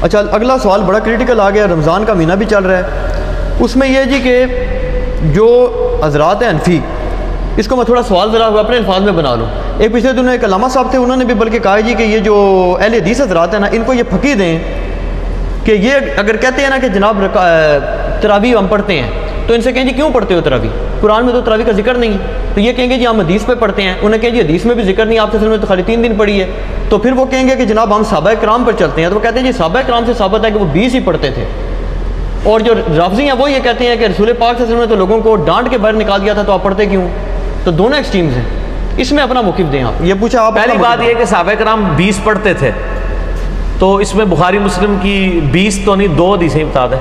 اچھا اگلا سوال بڑا کرٹیکل آ گیا، رمضان کا مہینہ بھی چل رہا ہے، اس میں یہ جی کہ جو حضرات ہیں حنفی، اس کو میں تھوڑا سوال ذرا اپنے الفاظ میں بنا لوں. ایک پچھلے دنوں ایک علامہ صاحب تھے، انہوں نے بھی بلکہ کہا جی کہ یہ جو اہل حدیث حضرات ہیں نا، ان کو یہ پھکی دیں کہ یہ اگر کہتے ہیں نا کہ جناب تراویح ہم پڑھتے ہیں، تو ان سے کہیں جی کیوں پڑھتے ہو تراویح؟ قرآن میں تو تراویح کا ذکر نہیں ہے. تو یہ کہیں گے جی ہم حدیث پہ پڑھتے ہیں. انہیں کہیں جی حدیث میں بھی ذکر نہیں، آپ نے تو خالی 3 دن پڑھی ہے. تو پھر وہ کہیں گے کہ جناب ہم صحابہ کرام پر چلتے ہیں. تو وہ کہتے ہیں جی صحابہ کرام سے ثابت ہے کہ وہ 20 ہی پڑھتے تھے. اور جو رافضی ہیں وہ یہ کہتے ہیں کہ رسول پاک صلی اللہ علیہ وسلم نے تو لوگوں کو ڈانٹ کے باہر نکال دیا تھا، تو آپ پڑھتے کیوں؟ تو دونوں ایکسٹریمز ہیں. اس میں اپنا موقف دیں آپ. یہ پوچھا آپ. پہلی بات یہ کہ صحابہ کرام 20 پڑھتے تھے، تو اس میں بخاری مسلم کی 20 تو نہیں 2 حدیثیں بتا دیں،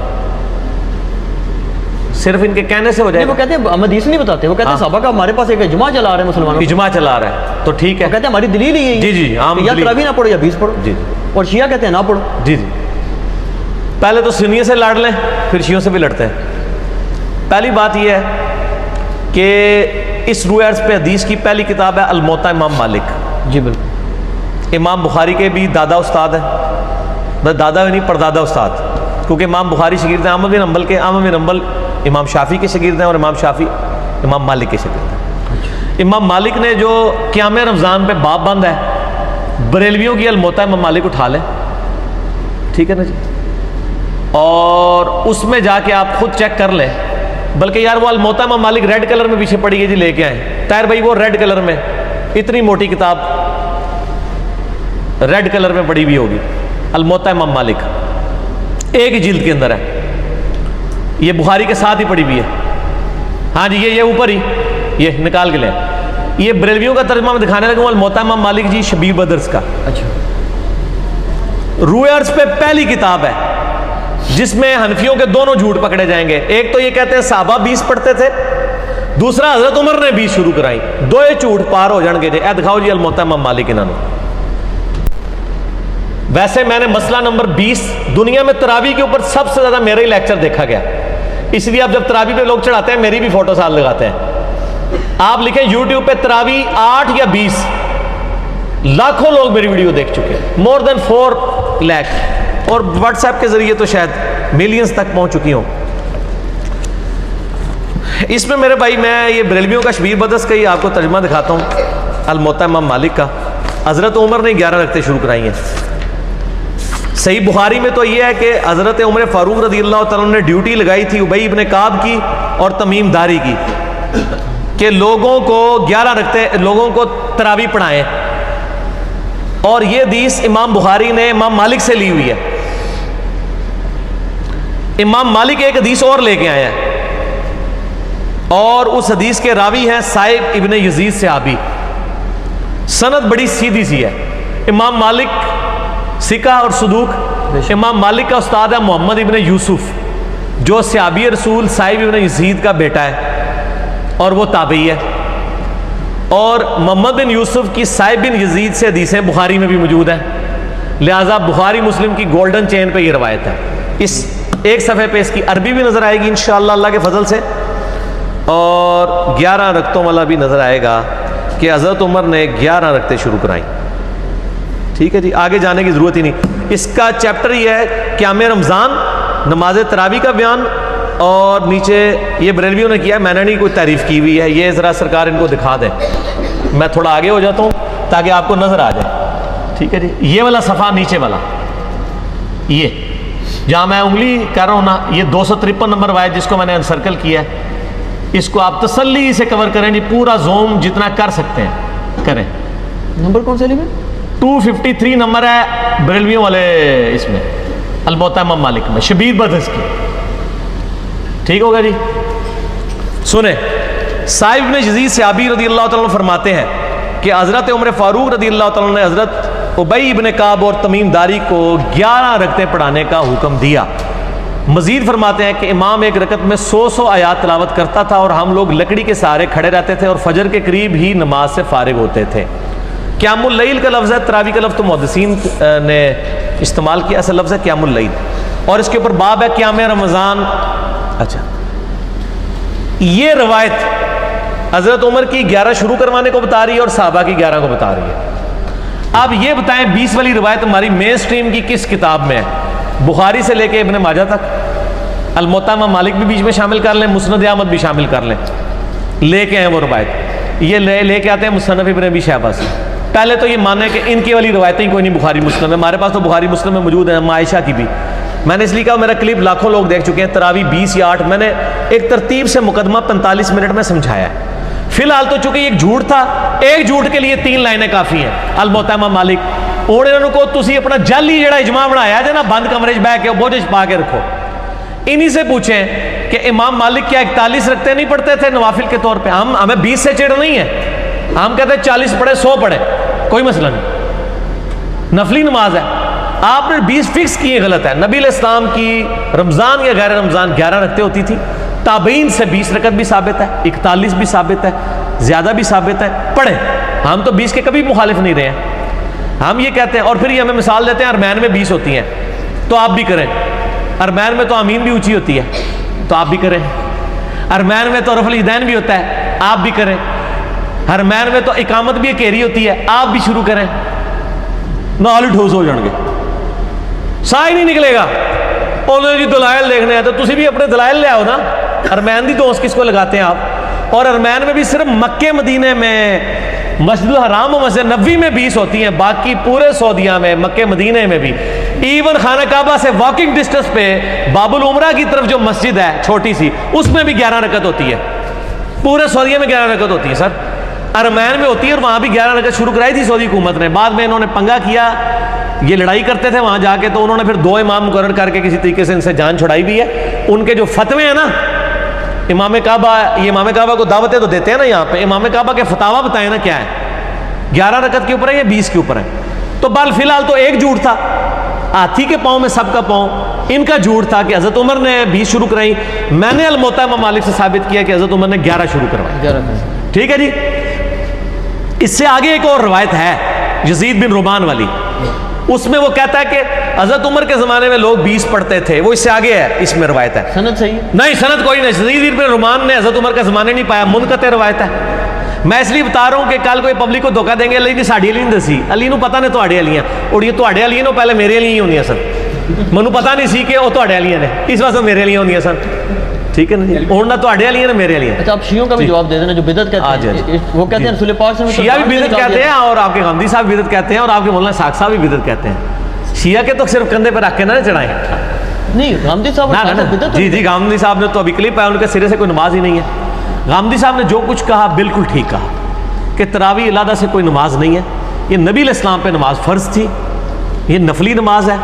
صرف ان کے کہنے سے ہو جائے. وہ کہتے ہیں ہم حدیث نہیں بتاتے، وہ کہتے ہیں صحابہ کا ہمارے پاس ایک اجماع چلا رہا ہے، مسلمانوں اجماع چلا رہا ہے تو ٹھیک ہے. وہ کہتے ہیں ہماری دلیل ہی ہے جی جی یا تراویح نہ پڑھو یا 20 پڑھو. جی اور شیعہ کہتے ہیں نہ پڑھو. جی جی پہلے تو سنیوں سے لڑ لیں، پھر شیعوں سے بھی لڑتے ہیں. پہلی بات یہ ہے کہ اس روح عرض پہ حدیث کی پہلی کتاب ہے الموطا امام مالک. جی بالکل. امام بخاری کے بھی دادا استاد ہیں، دادا بھی نہیں پردادا استاد، کیونکہ امام بخاری شاگرد ہیں احمد بن حنبل کے. احمد بن حنبل امام شافعی کے شاگرد ہیں، اور امام شافعی امام مالک کے شاگرد ہیں. امام مالک نے جو قیام رمضان پہ باب بند ہے، بریلویوں کی الموطا امام مالک اٹھا لیں، ٹھیک ہے نا جی، اور اس میں جا کے آپ خود چیک کر لیں. بلکہ یار وہ الموطا امام مالک ریڈ کلر میں پیچھے پڑی ہے جی، لے کے آئیں طاہر بھائی، وہ ریڈ کلر میں اتنی موٹی کتاب ریڈ کلر میں پڑی ہوئی ہوگی، الموطا امام مالک ایک ہی جلد کے اندر ہے. یہ بخاری کے ساتھ ہی پڑی ہوئی ہے. ہاں جی یہ اوپر ہی یہ نکال کے لیں. یہ بریلویوں کا ترجمہ میں دکھانے لگا ہوں، الموطا امام مالک جی شبیر بدرس کا. اچھا. روح عرض پہ پہلی کتاب ہے جس میں حنفیوں کے دونوں جھوٹ پکڑے جائیں گے. ایک تو یہ کہتے ہیں صحابہ 20 پڑھتے تھے، دوسرا حضرت عمر نے 20 شروع کرائی. دو جھوٹ پار ہو جان گے جی. اے دکھاؤ جی الموطا امام مالک انہوں نے. ویسے میں نے مسئلہ نمبر 20 دنیا میں تراویح کے اوپر سب سے زیادہ میرا ہی لیکچر دیکھا گیا، اس لیے اب جب تراویح پہ لوگ چڑھاتے ہیں میری بھی فوٹو ساتھ لگاتے ہیں. آپ لکھیں یوٹیوب پہ تراویح 8 یا 20، لاکھوں لوگ میری ویڈیو دیکھ چکے ہیں، مور دین 4 لاکھ، اور واٹس ایپ کے ذریعے تو شاید ملینز تک پہنچ چکی ہوں. اس میں میرے بھائی میں یہ بریلویوں کا شبیر بدرس کا ہی آپ کو ترجمہ دکھاتا ہوں، الموطا امام مالک کا. حضرت عمر نے 11 رکعتیں شروع کرائی ہیں. صحیح بخاری میں تو یہ ہے کہ حضرت عمر فاروق رضی اللہ تعالیٰ نے ڈیوٹی لگائی تھی ابی ابن کعب کی اور تمیم داری کی کہ لوگوں کو 11 رکعتیں لوگوں کو تراویح پڑھائیں. اور یہ حدیث امام بخاری نے امام مالک سے لی ہوئی ہے. امام مالک ایک حدیث اور لے کے آئے ہیں، اور اس حدیث کے راوی ہیں صائب ابن یزید صحابی. سند بڑی سیدھی سی ہے. امام مالک سکہ اور صدوق. امام مالک کا استاد ہے محمد ابن یوسف، جو صحابی رسول صائب ابن یزید کا بیٹا ہے اور وہ تابعی ہے. اور محمد بن یوسف کی صائب بن یزید سے حدیثیں بخاری میں بھی موجود ہیں، لہٰذا بخاری مسلم کی گولڈن چین پہ یہ روایت ہے. اس ایک صفحے پہ اس کی عربی بھی نظر آئے گی انشاءاللہ اللہ کے فضل سے، اور 11 رکعتوں والا بھی نظر آئے گا کہ حضرت عمر نے 11 رکعتیں شروع کرائیں. ٹھیک ہے جی، آگے جانے کی ضرورت ہی نہیں. اس کا چیپٹر یہ ہے قیام رمضان، نماز تراویح کا بیان، اور نیچے یہ بریلویوں نے کیا ہے، میں نے نہیں کوئی تعریف کی ہوئی ہے. یہ ذرا سرکار ان کو دکھا دیں، میں تھوڑا آگے ہو جاتا ہوں تاکہ آپ کو نظر آ جائے. ٹھیک ہے جی، یہ والا صفحہ نیچے والا، یہ جہاں میں انگلی کر رہا ہوں نا، یہ 253 نمبر روایت جس کو میں نے انسرکل کیا ہے، اس کو آپ تسلی سے کور کریں جی، پورا زوم جتنا کر سکتے ہیں کریں. نمبر کون سے لے گئے؟ 253 نمبر ہے بریلویوں والے اس میں الموطا امام مالک میں شبیر بدرس کی. ٹھیک ہوگا جی. سنیں، صائب بن یزید صحابی رضی اللہ تعالیٰ عنہ فرماتے ہیں کہ حضرت عمر فاروق رضی اللہ تعالیٰ عنہ نے حضرت ابی ابن کعب اور تمیم داری کو 11 رکعتیں پڑھانے کا حکم دیا. مزید فرماتے ہیں کہ امام ایک رکعت میں 100 آیات تلاوت کرتا تھا، اور ہم لوگ لکڑی کے سہارے کھڑے رہتے تھے اور فجر کے قریب ہی نماز سے فارغ ہوتے تھے. قیام اللیل کا لفظ ہے، تراویح کا لفظ تو محدثین نے استعمال کیا، ایسا لفظ ہے قیام اللیل، اور اس کے اوپر باب ہے قیام رمضان. اچھا، یہ روایت حضرت عمر کی 11 شروع کروانے کو بتا رہی ہے اور صحابہ کی 11 کو بتا رہی ہے. اب یہ بتائیں 20 والی روایت ہماری مین سٹریم کی کس کتاب میں ہے؟ بخاری سے لے کے ابن ماجہ تک، الموطا امام مالک بھی بیچ میں شامل کر لیں، مسند احمد بھی شامل کر لیں، لے کے آئے وہ روایت، یہ لے کے آتے ہیں مصنف ابن ابی شیبہ سے۔ پہلے تو یہ مانے کہ ان کی والی روایتیں کوئی نہیں بخاری مسلم میں، ہمارے پاس تو بخاری مسلم میں موجود ہیں، عائشہ کی بھی۔ میں نے اس لیے کہا میرا کلپ لاکھوں لوگ دیکھ چکے ہیں، تراویح 20 یا 8، میں نے ایک ترتیب سے مقدمہ 45 منٹ میں سمجھایا ہے۔ فی الحال تو چونکہ ایک جھوٹ تھا، ایک جھوٹ کے لیے 3 لائنیں کافی ہیں، الموطا امام مالک۔ اور انہوں کو تسی اپنا جعلی جڑا اجماع بنایا جائے نا، بند کمرے بہ کے بوجھ پا کے رکھو، انہی سے پوچھیں کہ امام مالک کیا 41 رکھتے نہیں پڑھتے تھے نوافل کے طور پہ؟ ہمیں 20 سے چڑھ نہیں ہے، ہم کہتے ہیں 40 پڑھے 100 پڑھے، کوئی مسئلہ نہیں، نفلی نماز ہے۔ آپ نے 20 فکس کیے، غلط ہے۔ نبی علیہ السلام کی رمضان یا غیر رمضان 11 رکھتے ہوتی تھی، تابعین سے 20 رکعت بھی ثابت ہے، 41 بھی ثابت ہے، زیادہ بھی ثابت ہے، پڑھیں۔ ہم تو 20 کے کبھی مخالف نہیں رہے ہیں، ہم یہ کہتے ہیں۔ اور پھر یہ ہمیں مثال دیتے ہیں ارمین میں 20 ہوتی ہیں تو آپ بھی کریں، ارمین میں تو آمین بھی اونچی ہوتی ہے تو آپ بھی کریں، ارمین میں تو رفع الیدین بھی ہوتا ہے آپ بھی کریں، ارمین میں تو اقامت بھی اکیری ہوتی ہے آپ بھی شروع کریں، نال ٹھوس ہو جان گے، سا ہی نہیں نکلے گا۔ انہوں نے جی دلائل دیکھنے ہیں تو تسی بھی اپنے دلائل لے آؤ نا۔ ارمین دی دوست کس کو لگاتے ہیں آپ؟ اور ارمین میں بھی صرف مکے مدینے میں، مسجد الحرام و مسجد نبوی میں 20 ہوتی ہیں، باقی پورے سعودیہ میں، مکے مدینے میں بھی، ایون خانہ کعبہ سے واکنگ ڈسٹنس پہ باب العمرہ کی طرف جو مسجد ہے چھوٹی سی، اس میں بھی 11 رکعت ہوتی ہے، پورے سعودیہ میں 11 رکعت ہوتی ہے سر، ارمین میں ہوتی ہے، اور وہاں بھی 11 رکعت شروع کرائی تھی سعودی حکومت نے۔ بعد میں انہوں نے پنگا کیا، یہ لڑائی کرتے تھے وہاں جا کے، تو انہوں نے پھر 2 امام مقرر کر کے کسی طریقے سے ان سے جان چھڑائی بھی ہے۔ ان کے جو فتوے ہیں نا امام کعبہ، یہ امام کعبہ کو دعوتیں تو دیتے ہیں نا یہاں پہ، امام کعبہ کے فتاوا بتائیں نا کیا ہے، 11 رکعت کے اوپر ہے یا 20 کے اوپر ہے؟ تو بال فی الحال تو ایک جھوٹ تھا، ہاتھی کے پاؤں میں سب کا پاؤں، ان کا جھوٹ تھا کہ حضرت عمر نے 20 شروع کرائی، میں نے الموطا امام مالک سے ثابت کیا کہ حضرت عمر نے 11 شروع کروائی۔ ٹھیک ہے جی۔ اس سے آگے ایک اور روایت ہے یزید بن رومان والی، اس میں وہ کہتا ہے کہ حضرت عمر کے زمانے میں لوگ 20 پڑھتے تھے، وہ اس سے آگے ہے، اس میں روایت ہے، سند صحیح نہیں سند کوئی نہیں، یزید بن رومان نے حضرت عمر کے زمانے نہیں پایا، منقطع روایت ہے۔ میں اس لیے بتا رہا ہوں کہ کل کوئی پبلک کو دھوکہ دیں گے علی نے ساڑی علی نہیں دسی، علی نو پتہ نہیں تواڈے علیاں، اور یہ تواڈے علیاں نو پہلے میرے علیاں ہی ہوندیاں سن، مینوں پتہ نہیں سی کہ وہ تواڈے علیاں نے، اس واسطے میرے علیاں ہوندیاں سن، ٹھیک ہے نا جی، ہن نہ تواڈے علیاں نے میرے علیاں۔ اچھا آپ شیعوں کا بھی جواب دے دینا جو بدعت کہتے ہیں، وہ کہتے ہیں رسول پاک صلی اللہ علیہ وسلم شیعہ بھی بدعت کہتے ہیں، اور آپ کے غامدی صاحب بھی بدعت کہتے ہیں، اور آپ کے مولانا ساق صاحب بھی بدعت کہتے ہیں۔ شیعہ کے تو صرف کندھے پہ رکھ کے نہ چڑھائیں، نہیں غامدی صاحب جی غامدی صاحب نے تو ابھی کلپ ہے، ان کے سرے سے کوئی نماز ہی نہیں ہے۔ غامدی صاحب نے جو کچھ کہا بالکل ٹھیک کہا کہ تراویح علیحدہ سے کوئی نماز نہیں ہے، یہ نبی علیہ السلام پہ نماز فرض تھی، یہ نفلی نماز ہے،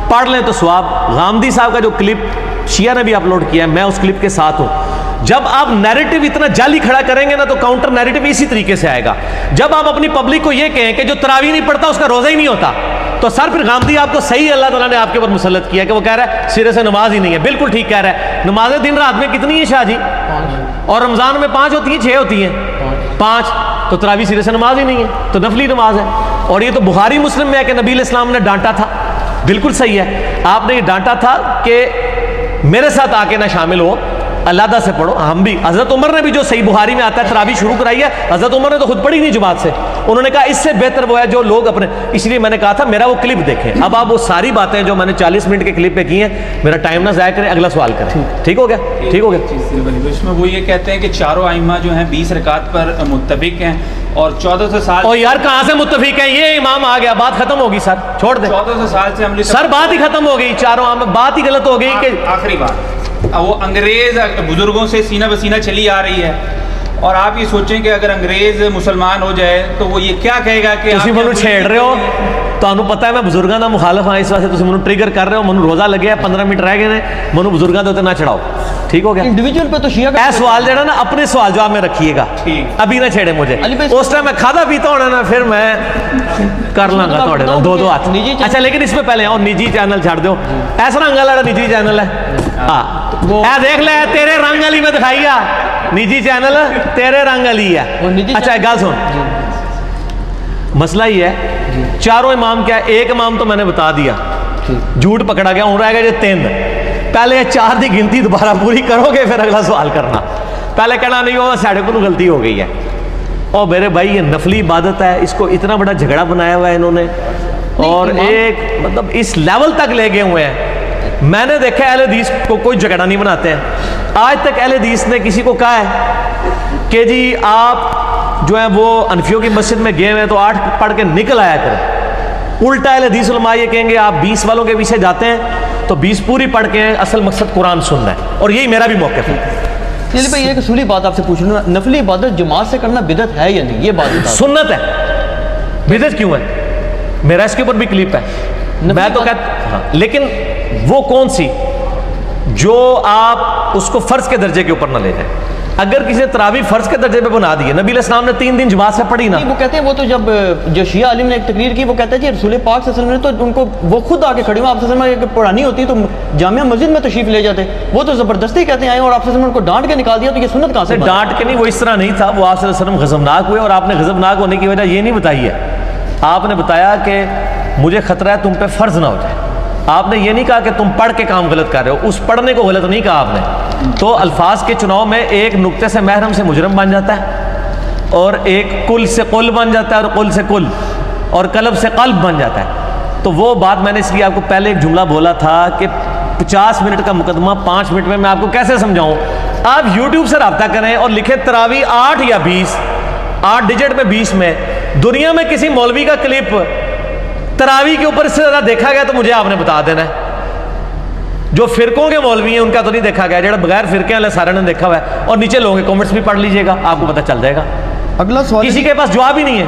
پڑھ لیں تو ثواب۔ غامدی صاحب کا جو کلپ شیعہ نے بھی اپلوڈ کیا ہے، میں اس کلپ کے ساتھ ہوں۔ جب آپ نیریٹو اتنا جعلی کھڑا کریں گے نا تو کاؤنٹر نیریٹو اسی طریقے سے آئے گا۔ جب آپ اپنی پبلک کو یہ کہیں کہ جو تراویح نہیں پڑھتا اس کا روزہ ہی نہیں ہوتا، تو سر پھر غامدی آپ کو صحیح اللہ تعالیٰ نے آپ کے اوپر مسلط کیا کہ وہ کہہ رہا ہے سرے سے نماز ہی نہیں ہے، بالکل ٹھیک کہہ رہا ہے۔ نمازیں دن رات میں کتنی ہیں شاہ جی؟ اور رمضان میں 5 ہوتی ہیں 6 ہوتی ہیں 5، تو تراویح سرے سے نماز ہی نہیں ہے، تو نفلی نماز ہے۔ اور یہ تو بخاری مسلم میں ہے کہ نبی علیہ السلام نے ڈانٹا تھا، بالکل صحیح ہے، آپ نے یہ ڈانٹا تھا کہ میرے ساتھ آ کے نہ شامل ہو، علیحدہ سے پڑھو۔ ہم بھی، حضرت عمر نے بھی جو صحیح بخاری میں آتا ہے تراویح شروع کرائی ہے، حضرت عمر نے تو خود پڑھی نہیں جماعت سے، انہوں نے کہا اس سے بہتر وہ ہے جو لوگ اپنے، اس لیے میں نے کہا تھا میرا وہ کلپ دیکھیں۔ اب آپ وہ ساری باتیں جو میں نے 40 منٹ کے کلپ پہ کی ہیں، میرا ٹائم نہ ضائع کریں، اگلا سوال کریں، ٹھیک ہو گیا؟ ٹھیک ہو گیا۔ اس میں وہ یہ کہتے ہیں کہ چاروں ائمہ جو ہیں 20 رکعت پر متفق ہیں، اور 1400 سال، اور یار کہاں سے متفق ہیں؟ یہ امام آ گیا، بات ختم ہوگی سر، چھوڑ دیں، 1400 سال سے عملی سر بات ہی ختم ہو گئی، چاروں بات ہی غلط ہو گئی کہ آخری بات وہ انگریز بزرگوں سے سینہ بسینہ چلی آ رہی ہے، اور آپ یہ سوچیں کہ اگر انگریز مسلمان ہو جائے تو وہ یہ کیا کہے گا کہ تسی منو چھیڑ رہے ہو، تانوں پتہ ہے میں بزرگاں دا مخالف ہاں، اس واسطے تسی منو ٹریگر کر رہے ہو، منو روزہ لگیا ہے 15 منٹ رہ گئے نے، منو بزرگاں دے اوتے نہ چڑھاؤ، ٹھیک ہو گیا؟ انڈیویجول پہ تو شیعہ کا اے سوال جڑا نا اپنے سوال جواب میں رکھیے گا، ابھی نہ چھیڑے مجھے، اس ٹائم میں کھادا پیتا ہونا نا پھر میں کر لوں گا تھوڑے دو ہاتھ۔ اچھا لیکن اس میں پہلے اور نجی چینل چھڑ دو، ایسا رنگ والا نجی چینل ہے، ہاں اے دیکھ لے تیرے رنگ والی میں دکھائی ہے، نجی چینل تیرے رنگ والی ہے۔ اچھا ایک گل سن، مسئلہ یہ ہے چاروں امام کیا ہے، ایک امام تو میں نے بتا دیا، جھوٹ پکڑا گیا، ہوں رہ گیا جو 3، پہلے 4 دی گنتی دوبارہ پوری کرو گے پھر اگلا سوال کرنا، پہلے کہنا نہیں ہو ساڑھے کو غلطی ہو گئی ہے۔ اور میرے بھائی یہ نفلی عبادت ہے، اس کو اتنا بڑا جھگڑا بنایا ہوا ہے انہوں نے، اور ایک مطلب اس لیول تک لے گئے ہوئے ہیں میں نے دیکھا اہل حدیث کو کوئی جھگڑا نہیں بناتے ہیں. آج تک اہل حدیث نے کسی کو کہا ہے کہ جی آپ جو ہیں وہ انفیوں کی مسجد میں گئے ہوئے ہیں تو 8 پڑھ کے نکل آیا کریں. الٹا اہل حدیث علماء یہ کہیں گے آپ 20 والوں کے پیچھے جاتے ہیں تو 20 پوری پڑھ کے ہیں, اصل مقصد قرآن سننا ہے. اور یہی میرا بھی موقف ہے. چلیے بھائی ایک اصولی بات آپ سے پوچھ لوں, نفلی عبادت جماعت سے کرنا بدعت ہے یا نہیں, یہ بات بتا. سنت ہے, بدعت کیوں ہے؟ میرا اس کے اوپر بھی کلپ ہے. میں تو کہتا ہاں, لیکن وہ کون سی جو آپ اس کو فرض کے درجے کے اوپر نہ لے جائیں. اگر کسی نے تراویح فرض کے درجے پہ بنا دی ہے, نبی علیہ السلام نے 3 دن جماعت سے پڑھی نا. وہ کہتے ہیں وہ تو جب جو شیعہ عالم نے ایک تقریر کی وہ کہتا ہے جی رسول پاک صلی اللہ علیہ وسلم نے تو ان کو وہ خود آ کے کھڑے ہوئے, آپ صلی اللہ علیہ وسلم پڑھانی ہوتی تو جامعہ مسجد میں تشریف لے جاتے, وہ تو زبردستی کہتے ہیں آئے اور آپ صلی اللہ علیہ وسلم کو ڈانٹ کے نکال دیا, تو یہ سنت کہاں سے؟ ڈانٹ کے نہیں, وہ اس طرح نہیں تھا. وہ آپ صلی اللہ علیہ وسلم غضبناک ہوئے اور آپ نے غضبناک ہونے کی وجہ یہ نہیں بتائی ہے. آپ نے بتایا کہ مجھے خطرہ ہے تم پہ فرض نہ ہو جائے. آپ نے یہ نہیں کہا کہ تم پڑھ کے کام غلط کر رہے ہو, اس پڑھنے کو غلط نہیں کہا آپ نے. تو الفاظ کے چناؤ میں ایک نقطے سے محرم سے مجرم بن جاتا ہے, اور ایک کل سے قل بن جاتا ہے, اور قل سے کل, اور قلب سے قلب بن جاتا ہے. تو وہ بات میں نے اس لیے آپ کو پہلے ایک جملہ بولا تھا کہ 50 منٹ کا مقدمہ 5 منٹ میں آپ کو کیسے سمجھاؤں. آپ یوٹیوب سے رابطہ کریں اور لکھیں تراویح 8 یا 20, 8 ڈیجٹ میں 20 میں. دنیا میں کسی مولوی کا کلپ تراویح کے اوپر اس سے زیادہ دیکھا گیا تو مجھے آپ نے بتا دینا ہے. جو فرقوں کے مولوی ہیں ان کا تو نہیں دیکھا گیا, جڑا بغیر فرقے والے سارے نے دیکھا ہوا ہے. اور نیچے لوگوں کے کامنٹس بھی پڑھ لیجئے گا, آپ کو پتہ چل جائے گا. اگلا سوال, کسی کے پاس جواب ہی نہیں ہے.